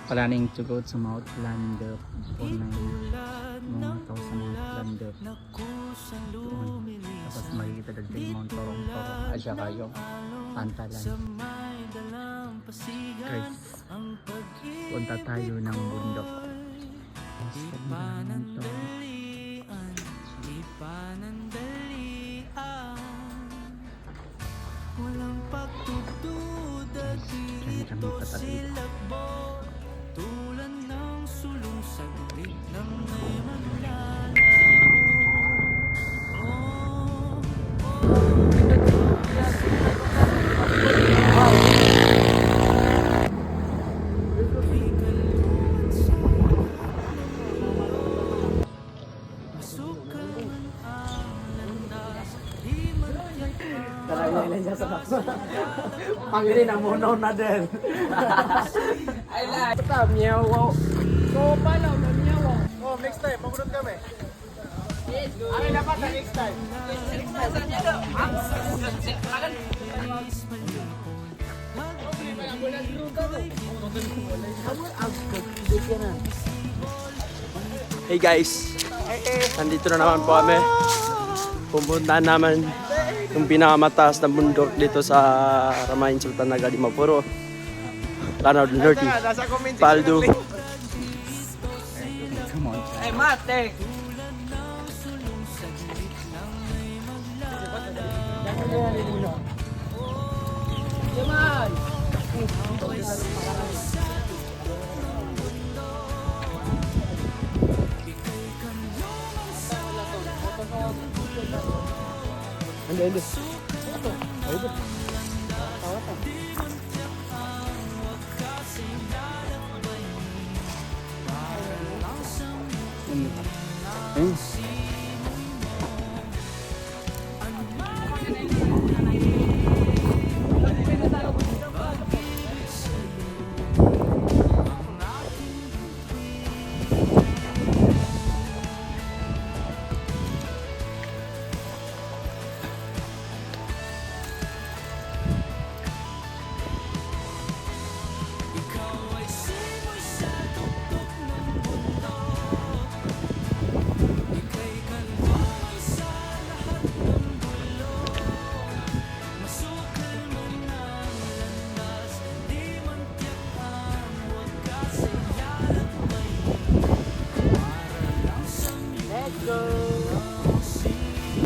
planning to go to Mount Landep po na mga tao sa Mount Landep doon. Tapos makikita doon yung Mount Torong-Torong at saka yung Pantalan. Guys, punta tayo ng bundok. Walang pagtutuda di ito silabo, tulad ng sulong saglit ng may maglalaho. Karaya niya sa bakso. Pangili na mono na din. Ay lang. Basta miyaw. So palaw na miyaw. Oh, next time magunod kami. Yes, go. Ano dapat na next time? Next time sa niya do. Akan. Hey guys, nandito na naman po kami. Pupuntahan naman yung pinakamataas na bundok dito sa Ramayan Sultan Naga Dimapuro, Lanao del Norte, Paldo. Ay mate. Jamal. Ande. Ayo.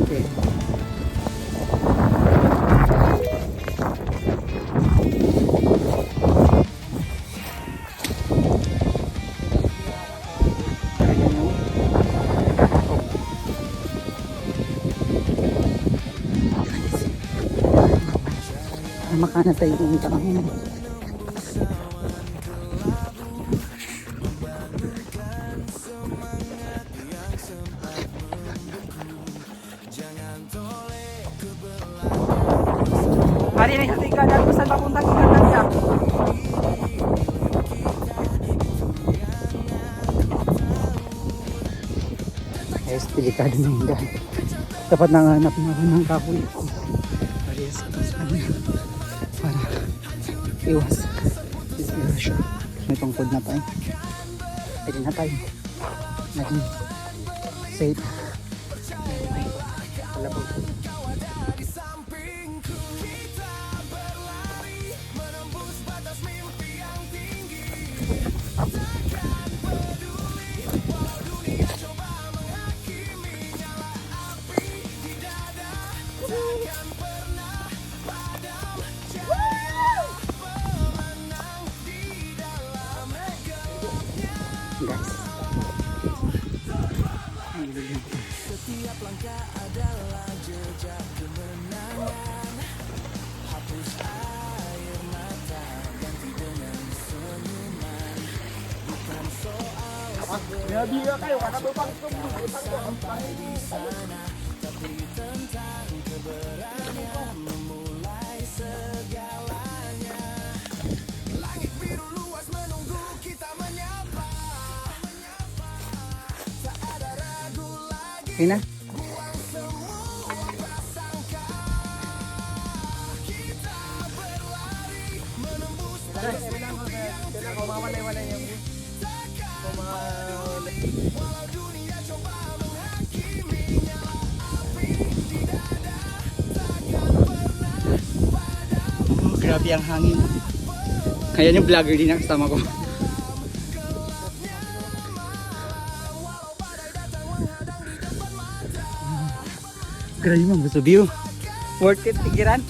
Okay. Makana tayo ng taon. Hari ini ketika dan pesan papunta tinggalkan ya. Guys, delikado na yung daan. Dapat nanganap na ako ng kahoy. Para iwas disgrasya. May tungkod na tayo. Pwede na tayo. Naging safe. Wala po. Guys. Setiap langkah adalah jejak kemenangan. Hapus air mata ganti dengan senyuman. Bukan soal Biar kayo karena bebang sampai di sana, tapi tentang keberanian memulai segalanya. Langit biru luas menunggu kita menyapa. Tak ada ragu lagi. Okay na? Kita berlari menembus batas mimpi. Kaya kung mamalay-malay yung bus. Kung Oh, grabe ang hangin. Kaya yung vlogger din ang kasama ko. Grabe man, gusto view. Worth it, pigiran.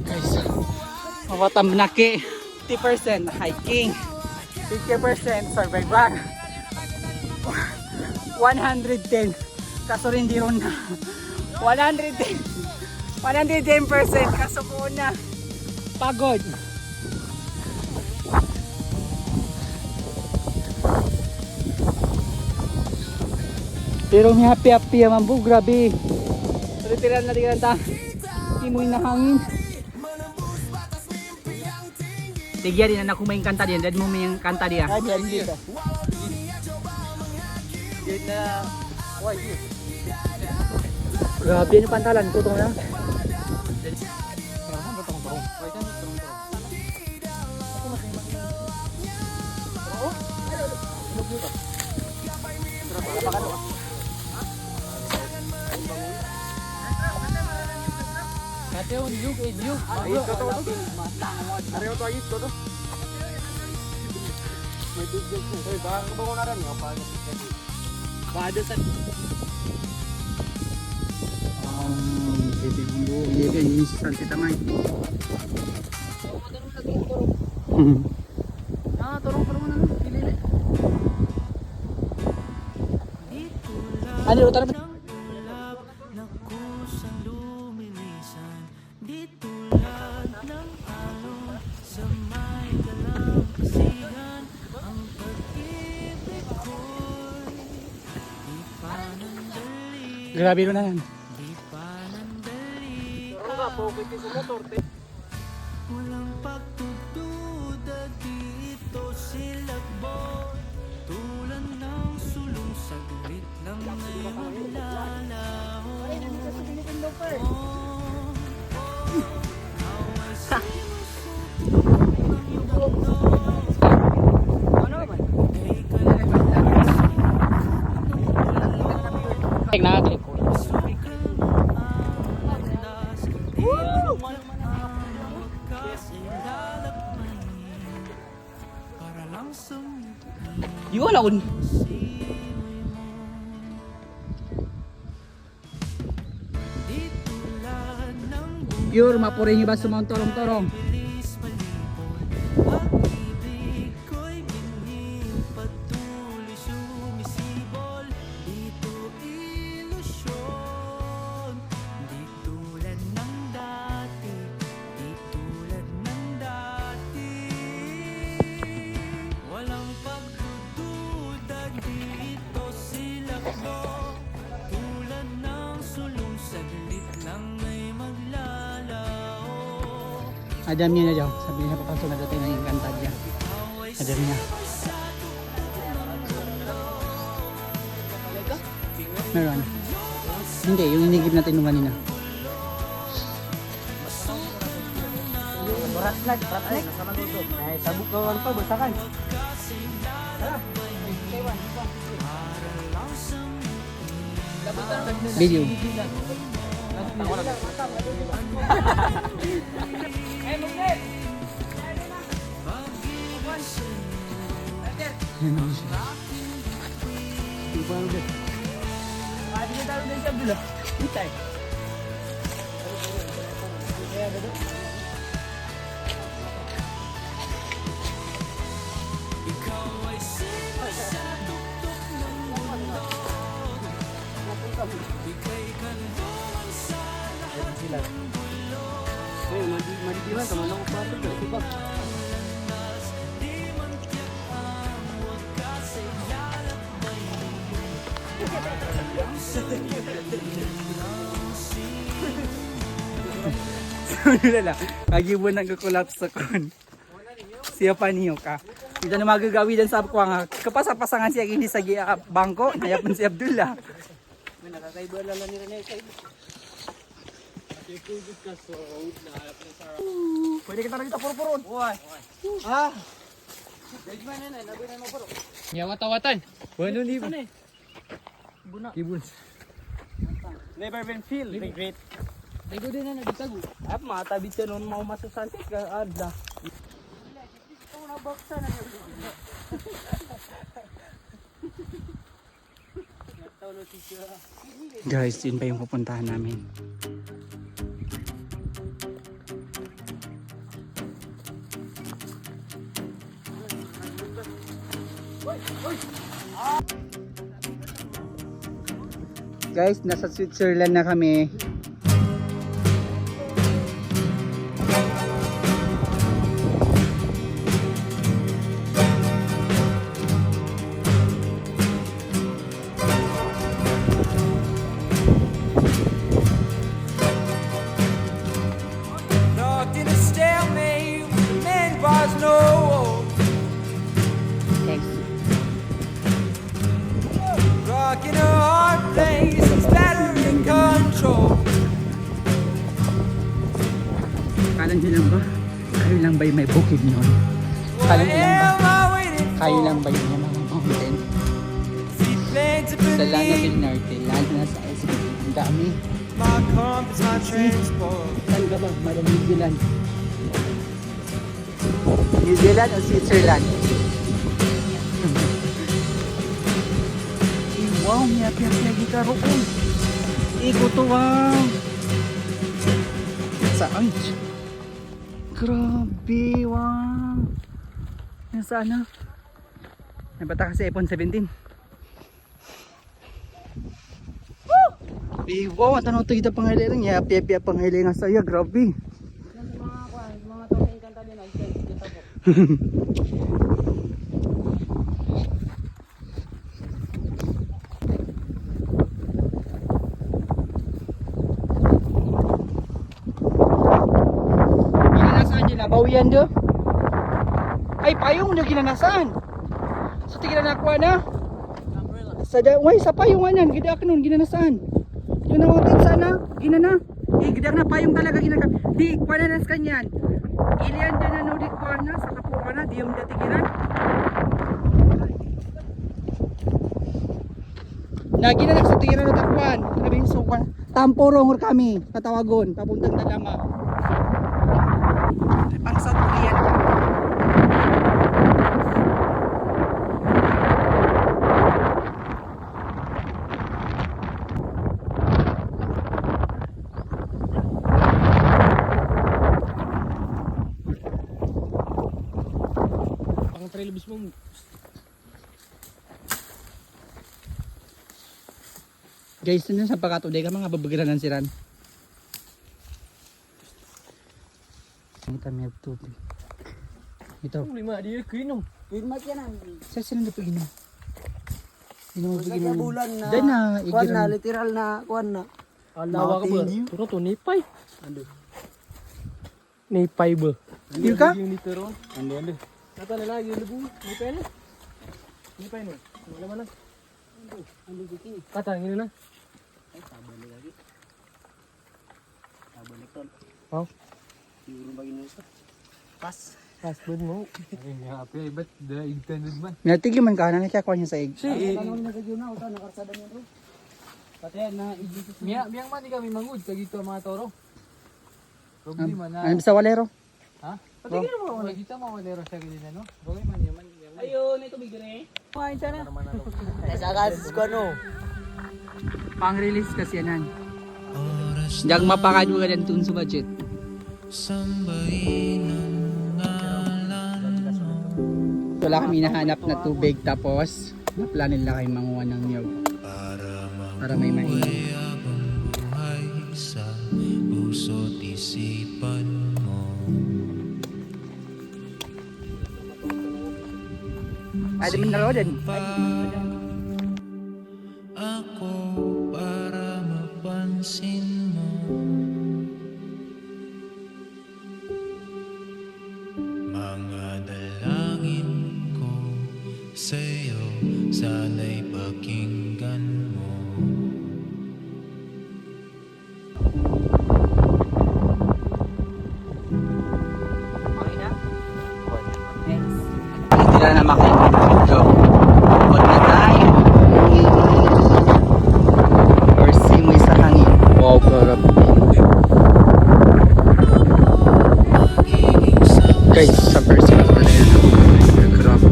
Guys, mawatam naki. 50% hiking. 50% survival. 110. Kaso rin di ron na. 110. 110% kaso ko na. Pagod. Pero may happy-happy naman po, grabe. Retiran na rin ta. Timoy na hangin. Tigyan din na kung may kanta din. Dad mo may kanta din. Ay, biyan dito. Dito na. Why you? Grabe yung pantalan ko ito na. Kateon, yug, yug. Ayos ko to. Ariyo to, ayos ko to. May tubig ko. Hoy, baka kabango na rin. Bada sa... Baby bumbu. Iya kan, ini susah kita main. Turong na lang. Pilili. Ano, utara ba? Grabe ko na yan. Walang pagtutuda dito silakbo tulad ng sulong saglit lang ay maglalaho. Nakaklik ko. Yun ako. Pure, mapurin nyo ba sa mga torong-torong? Adam niya na dyan. Sabi niya papasok na dati na yung kanta dyan. Adam niya. Meron. Hindi, yung inigib natin nung kanina. Berat lag. Sama tutup. Ay, sabuk kawan pa, basakan. Video. Madidiman sama nang pasok ka, diba? Wala lang. Kagibo nang kakulaps sa kon. Siya pa niyo ka. Ito na magagawi dyan sa ko nga. Kapasapasangan siya hindi sa bangko. Nayapan si Abdullah. Nakakaiba lang ni Rene kay. Pwede kita na kita puro-puron. Ah. Ya watan-watan. Bueno ni. Kibun. Never been feel regret. Ligo din na nagtago. At matabit siya noon mau masusantik ka adla. Guys, yun pa yung pupuntahan namin. Guys, nasa Switzerland na kami. Locked in a stalemate with the man was no hope. Thanks. Rock in a hard place, it's battery control. Kala nyo lang ba? Kayo lang ba yung may bukid nyo? Kala What nyo lang ba? am I waiting Kayo for? lang ba yung mga mountain? Seaplanes up Sa Lana del beneath. Norte, lalo na sa SB. Ang dami. My compass, my transport. Saan ka ba? Mada New Zealand. New Zealand o Switzerland? Wow, miyap-yap na gitaro ko. Iko to, wow. Saan? Grabe, wow. Nasaan na? Nabata kasi iPhone 17. Wow, ang tanong ito kita panghalilang. Yap-yap panghalilang sa iya, grabe. Ginanasaan nila, bawian do? Ay, payong nyo ginanasaan. Sa tigil na nakuha na. Sa payungan yan, gidak nun, ginanasaan. Yung nawatin sana, ginana. Gidak na payong talaga ginaka. Di, kuha na nas kanyan. Ilian dyan na no, di kuha na, sa kapuha na, di yung datigiran. Naginanak sa tigiran na takuan. Sabihin, so, tampurong kami, katawagon, papuntang Dalama. Pang South Korean. Pang trail bis mo. Guys, nandun sa Pakatuday ka mga babagiran ng siran. Ito may tubig. Ito. Lima dia kainom. Sa sila na pag-inom? Inom mo pag-inom. Bulan na. Dahil na, Kuan na, igiran. literal na, kuan na. Alawa ka ba? Mountain view. Turo to nipay. Ando. Nipay ba? Yung ka? Yung nitero. Ando. Kata na lagi lubu. Nipay na. Nipay no. Wala man na. Ando dito. Kata ngini na. Ay sabali lagi. Sabali ton. Oh. Siguro ba ginusa? Pas. Pas bud mo. Ay nga pa ibat da igtanod man. Minatigyo man ka na nakakuha niya sa ig. Tanong na gagyo na, uta nakarsada niya bro. Pati na Miyang man di kami mangud kag ito mga toro. Problema na. Ano sa walero? Ha? Patigil mo wala kita mo walero sa gilid no. Bagay man yaman. Ayun, ito bigyan eh. Kumain sana. Sa kas ko no. Pang-release kasi yanan. Diyan mapakad mo ganyan tun sa budget. Wala kami nahanap na tubig tapos plano nila kayo manguha ng niyog para may mainom. sa puso't isipan mo. Pwede mo na din. Ako para mapansin mo. Mga dalangin ko sa'yo, sana'y pakinggan mo. Guys, sa personal ko na yan. Grabe.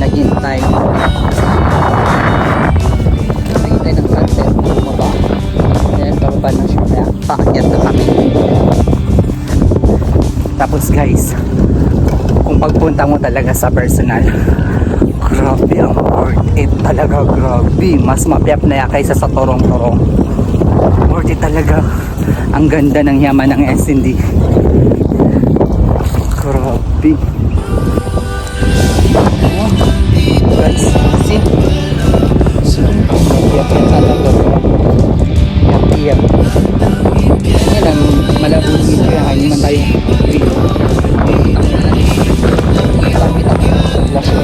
Diyan baka tayo nga kami kanina kasi naghintay ng sunset bumaba. Ayan, bababa na siya kaya paakyat na kami. Tapos guys, kung pagpunta mo talaga sa personal, grabe ang worth it talaga, grabe. Mas mapiyap na yan kaysa sa torong-torong. Worth it talaga. Ang ganda ng yaman ng S&D. Grabe. Oh, guys, see? Mapiyap yan talaga. Mapiyap. Yan ang malabong video yan. Hindi man tayo video. Lapit ako. Flash ko.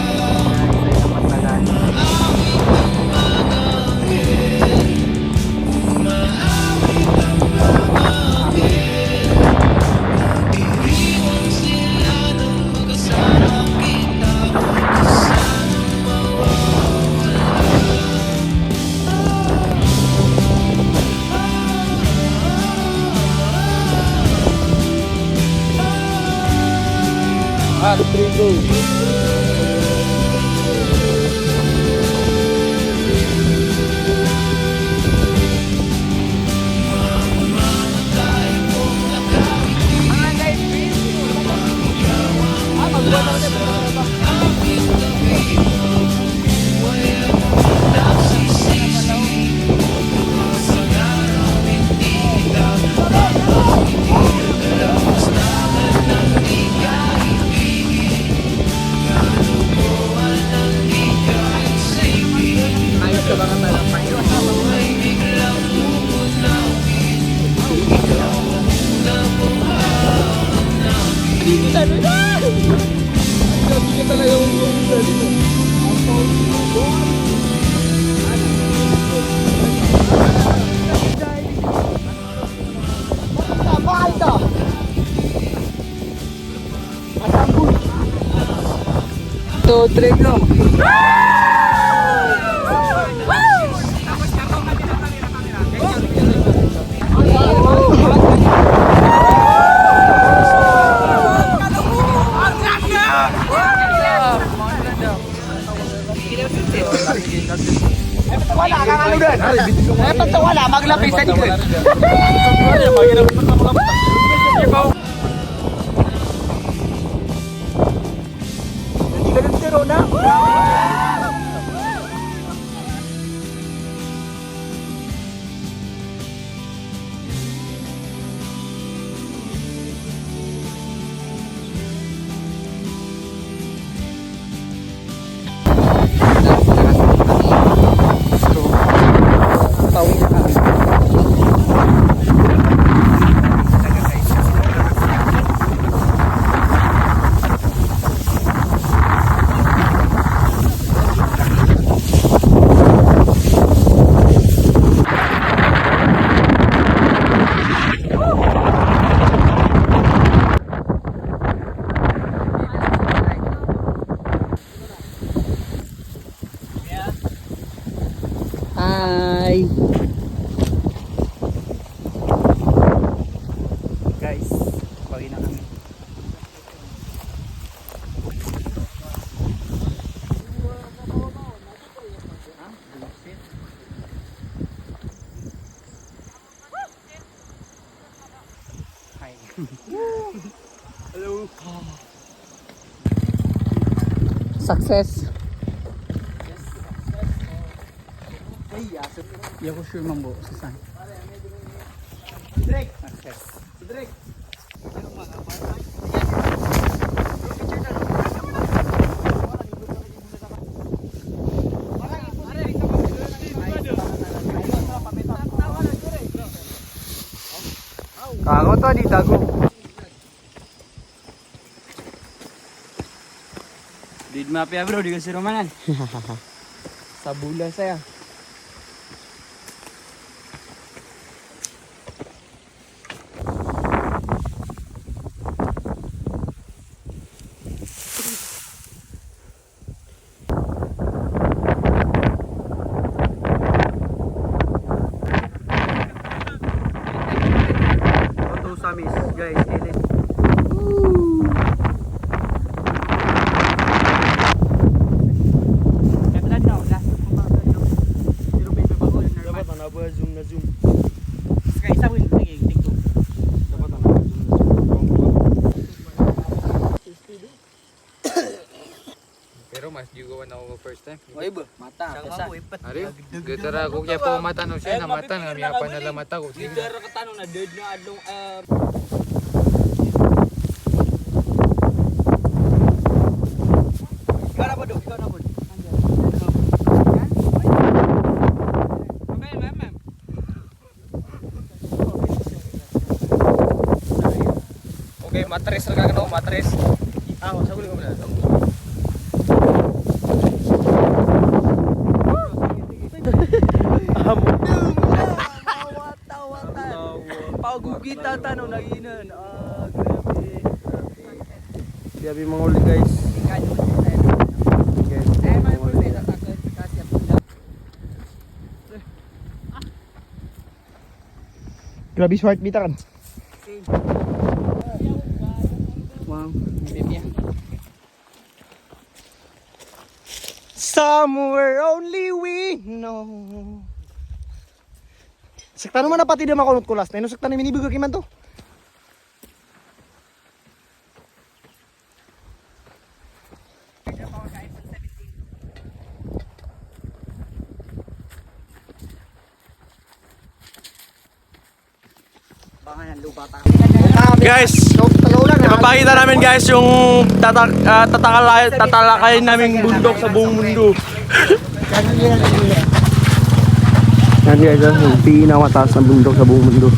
Two, three, go! Wala kang ano doon. Pagka wala, maglapis sa likod. Ganun tiro na. Pauwi na kami. Hi! Guys, pauwi na kami. Hi. Hello. Success. Hindi ako sure mambo sa saan. Drake! Success. Drake! Kago to, di tago. Speed map ya bro, di kasi romanan. Sa bula saya. Auto Samis, guys, elite. Dapat na ba zoom na zoom. Dapat na zoom na zoom. Pero mas juga na ako first time. Oy ba, mata. Ari, gatara ko kaya po mata no siya na mata na miya pa nala mata ko. Sige. Dara ka tanong na dead na adlong Ikaw na po do, ikaw na po. Okay, matres ra ka no, matres. Sa uli ko na. Pagugita tanong naginan. Grabe. Grabe mga uli guys. Grabe short bitan. Wow. Somewhere only we know. Saktan naman na pati na makunot kulas na. Saktan na minibigay kiman to. Guys, ipapakita namin guys yung tatalakayin naming bundok sa buong mundo. Yan guys, yung pinakamataas na bundok sa buong mundo.